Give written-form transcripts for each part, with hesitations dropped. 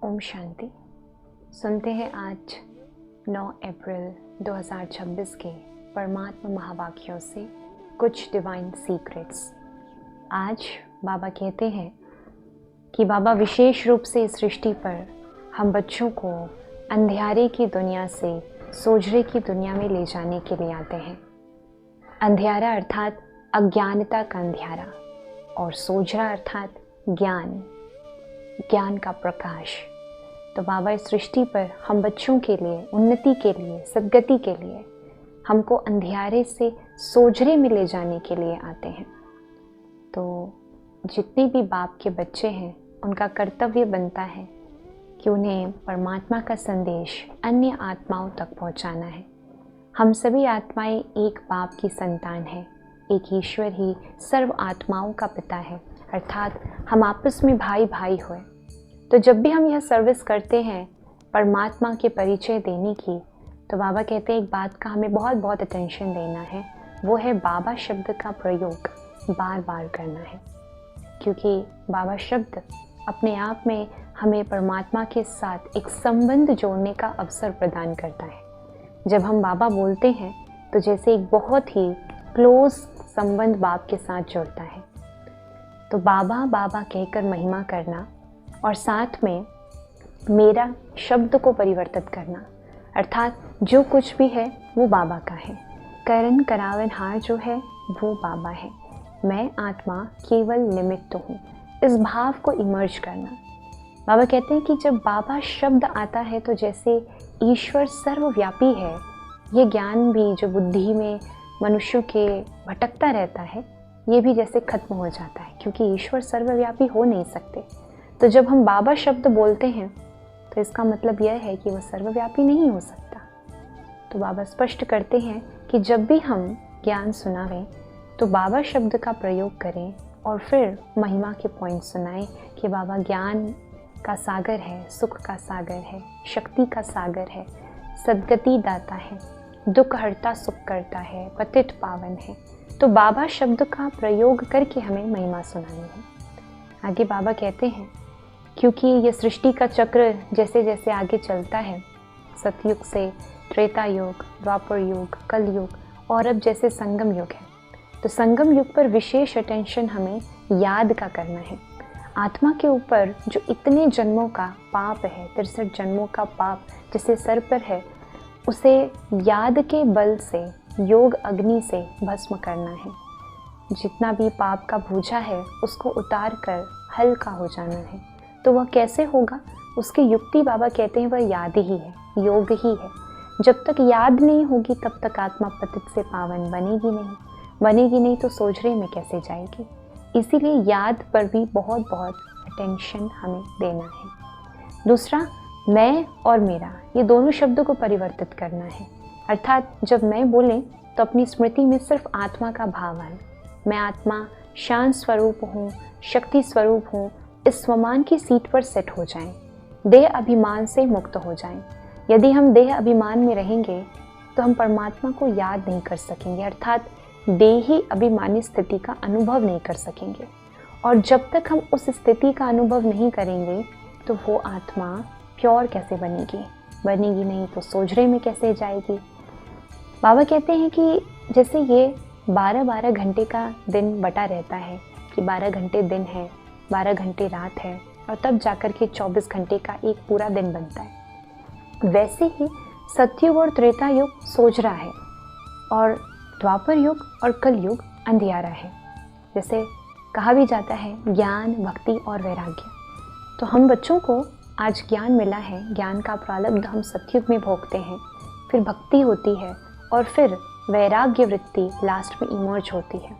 ओम शांति। सुनते हैं आज 9 अप्रैल 2026 के परमात्मा महावाक्यों से कुछ डिवाइन सीक्रेट्स। आज बाबा कहते हैं कि बाबा विशेष रूप से इस सृष्टि पर हम बच्चों को अंधियारे की दुनिया से सोजरे की दुनिया में ले जाने के लिए आते हैं। अंधियारा अर्थात अज्ञानता का अंधियारा और सोजरा अर्थात ज्ञान का प्रकाश। तो बाबा इस सृष्टि पर हम बच्चों के लिए, उन्नति के लिए, सद्गति के लिए, हमको अंधियारे से सोजरे में ले जाने के लिए आते हैं। तो जितने भी बाप के बच्चे हैं उनका कर्तव्य बनता है कि उन्हें परमात्मा का संदेश अन्य आत्माओं तक पहुंचाना है। हम सभी आत्माएं एक बाप की संतान हैं। एक ईश्वर ही सर्व आत्माओं का पिता है, अर्थात हम आपस में भाई भाई हुए। तो जब भी हम यह सर्विस करते हैं परमात्मा के परिचय देने की, तो बाबा कहते हैं एक बात का हमें बहुत बहुत अटेंशन देना है, वो है बाबा शब्द का प्रयोग बार बार करना है। क्योंकि बाबा शब्द अपने आप में हमें परमात्मा के साथ एक संबंध जोड़ने का अवसर प्रदान करता है। जब हम बाबा बोलते हैं तो जैसे एक बहुत ही क्लोज संबंध बाप के साथ जुड़ता है। तो बाबा बाबा कहकर महिमा करना और साथ में मेरा शब्द को परिवर्तित करना, अर्थात जो कुछ भी है वो बाबा का है। करन करावनहार जो है वो बाबा है, मैं आत्मा केवल निमित्त हूँ। इस भाव को इमर्ज करना। बाबा कहते हैं कि जब बाबा शब्द आता है तो जैसे ईश्वर सर्वव्यापी है, ये ज्ञान भी जो बुद्धि में मनुष्यों के भटकता रहता है, ये भी जैसे खत्म हो जाता है, क्योंकि ईश्वर सर्वव्यापी हो नहीं सकते। तो जब हम बाबा शब्द बोलते हैं तो इसका मतलब यह है कि वह सर्वव्यापी नहीं हो सकता। तो बाबा स्पष्ट करते हैं कि जब भी हम ज्ञान सुनावें तो बाबा शब्द का प्रयोग करें और फिर महिमा के पॉइंट सुनाएं कि बाबा ज्ञान का सागर है, सुख का सागर है, शक्ति का सागर है, सद्गति दाता है, दुख हरता सुख करता है, पतित पावन है। तो बाबा शब्द का प्रयोग करके हमें महिमा सुनानी है। आगे बाबा कहते हैं क्योंकि ये सृष्टि का चक्र जैसे जैसे आगे चलता है, सतयुग से त्रेता युग, द्वापर युग, कल युग और अब जैसे संगम युग है, तो संगम युग पर विशेष अटेंशन हमें याद का करना है। आत्मा के ऊपर जो इतने जन्मों का पाप है, 63 जन्मों का पाप जिसे सर पर है, उसे याद के बल से, योग अग्नि से भस्म करना है। जितना भी पाप का भूजा है उसको उतार कर हल्का हो जाना है। तो वह कैसे होगा? उसकी युक्ति बाबा कहते हैं वह याद ही है, योग ही है। जब तक याद नहीं होगी तब तक आत्मा पतित से पावन बनेगी नहीं तो सोजरे में कैसे जाएगी। इसीलिए याद पर भी बहुत बहुत अटेंशन हमें देना है। दूसरा, मैं और मेरा, ये दोनों शब्दों को परिवर्तित करना है। अर्थात जब मैं बोलें तो अपनी स्मृति में सिर्फ आत्मा का भाव आए। मैं आत्मा शांत स्वरूप हूँ, शक्ति स्वरूप हूँ, इस स्वमान की सीट पर सेट हो जाएं, देह अभिमान से मुक्त हो जाएं। यदि हम देह अभिमान में रहेंगे तो हम परमात्मा को याद नहीं कर सकेंगे, अर्थात देही अभिमानी स्थिति का अनुभव नहीं कर सकेंगे। और जब तक हम उस स्थिति का अनुभव नहीं करेंगे तो वो आत्मा प्योर कैसे बनेगी नहीं तो सोजरे में कैसे जाएगी। बाबा कहते हैं कि जैसे ये 12-12 घंटे का दिन बटा रहता है कि 12 घंटे दिन है, 12 घंटे रात है और तब जाकर के 24 घंटे का एक पूरा दिन बनता है। वैसे ही सतयुग और त्रेता युग सोजरा है और द्वापर युग और कल युग अंधियारा है। जैसे कहा भी जाता है ज्ञान, भक्ति और वैराग्य। तो हम बच्चों को आज ज्ञान मिला है, ज्ञान का प्रारब्ध हम सतयुग में भोगते हैं, फिर भक्ति होती है और फिर वैराग्य वृत्ति लास्ट में इमर्ज होती है।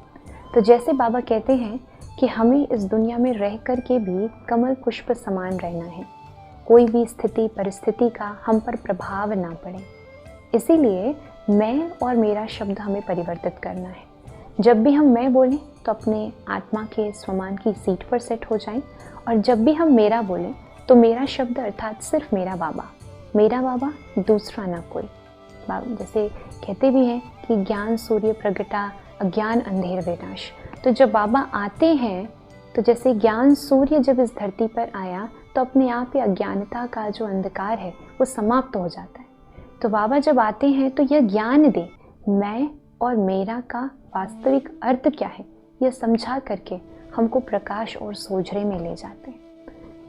तो जैसे बाबा कहते हैं कि हमें इस दुनिया में रह कर के भी कमल पुष्प समान रहना है, कोई भी स्थिति परिस्थिति का हम पर प्रभाव ना पड़े। इसीलिए मैं और मेरा शब्द हमें परिवर्तित करना है। जब भी हम मैं बोलें तो अपने आत्मा के स्वमान की सीट पर सेट हो जाएं, और जब भी हम मेरा बोलें तो मेरा शब्द अर्थात सिर्फ मेरा बाबा, दूसरा ना कोई। जैसे कहते भी हैं कि ज्ञान सूर्य प्रगटा, अज्ञान अंधेर विनाश। तो जब बाबा आते हैं तो जैसे ज्ञान सूर्य जब इस धरती पर आया तो अपने आप ही अज्ञानता का जो अंधकार है वो समाप्त हो जाता है। तो बाबा जब आते हैं तो यह ज्ञान दे, मैं और मेरा का वास्तविक अर्थ क्या है यह समझा करके हमको प्रकाश और सोझरे में ले जाते हैं।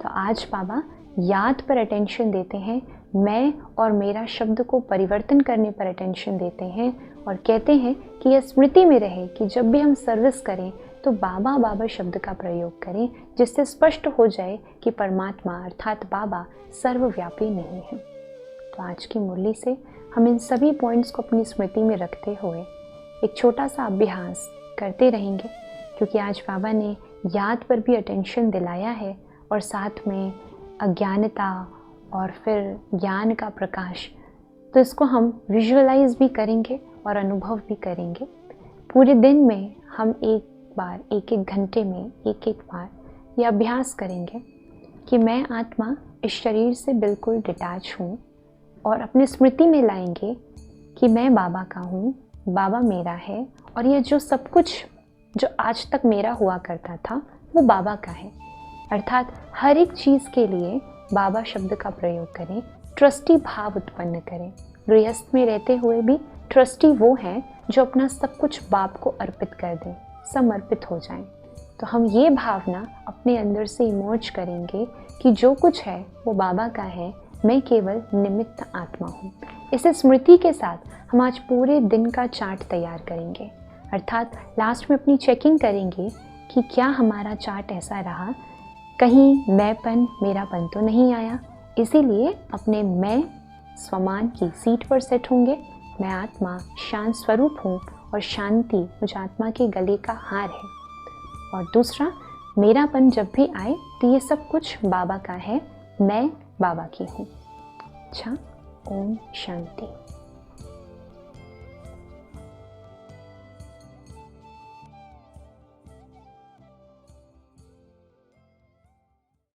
तो आज बाबा याद पर अटेंशन देते हैं, मैं और मेरा शब्द को परिवर्तन करने पर अटेंशन देते हैं और कहते हैं कि यह स्मृति में रहे कि जब भी हम सर्विस करें तो बाबा बाबा शब्द का प्रयोग करें, जिससे स्पष्ट हो जाए कि परमात्मा अर्थात बाबा सर्वव्यापी नहीं है। तो आज की मुरली से हम इन सभी पॉइंट्स को अपनी स्मृति में रखते हुए एक छोटा सा अभ्यास करते रहेंगे, क्योंकि आज बाबा ने याद पर भी अटेंशन दिलाया है और साथ में अज्ञानता और फिर ज्ञान का प्रकाश। तो इसको हम विजुअलाइज भी करेंगे और अनुभव भी करेंगे। पूरे दिन में हम एक बार, एक एक घंटे में एक एक बार यह अभ्यास करेंगे कि मैं आत्मा इस शरीर से बिल्कुल डिटैच हूँ, और अपने स्मृति में लाएंगे कि मैं बाबा का हूँ, बाबा मेरा है, और ये जो सब कुछ जो आज तक मेरा हुआ करता था वो बाबा का है। अर्थात हर एक चीज़ के लिए बाबा शब्द का प्रयोग करें, ट्रस्टी भाव उत्पन्न करें। गृहस्थ में रहते हुए भी ट्रस्टी वो हैं जो अपना सब कुछ बाप को अर्पित कर दें, समर्पित हो जाएं। तो हम ये भावना अपने अंदर से इमर्ज करेंगे कि जो कुछ है वो बाबा का है, मैं केवल निमित्त आत्मा हूँ। इसे स्मृति के साथ हम आज पूरे दिन का चार्ट तैयार करेंगे, अर्थात लास्ट में अपनी चेकिंग करेंगे कि क्या हमारा चार्ट ऐसा रहा, कहीं मैंपन मेरापन तो नहीं आया। इसीलिए अपने मैं स्वमान की सीट पर सेट होंगे। मैं आत्मा शांत स्वरूप हूँ और शांति मुझ आत्मा के गले का हार है। और दूसरा, मेरापन जब भी आए तो ये सब कुछ बाबा का है, मैं बाबा की हूँ। अच्छा, ओम शांति।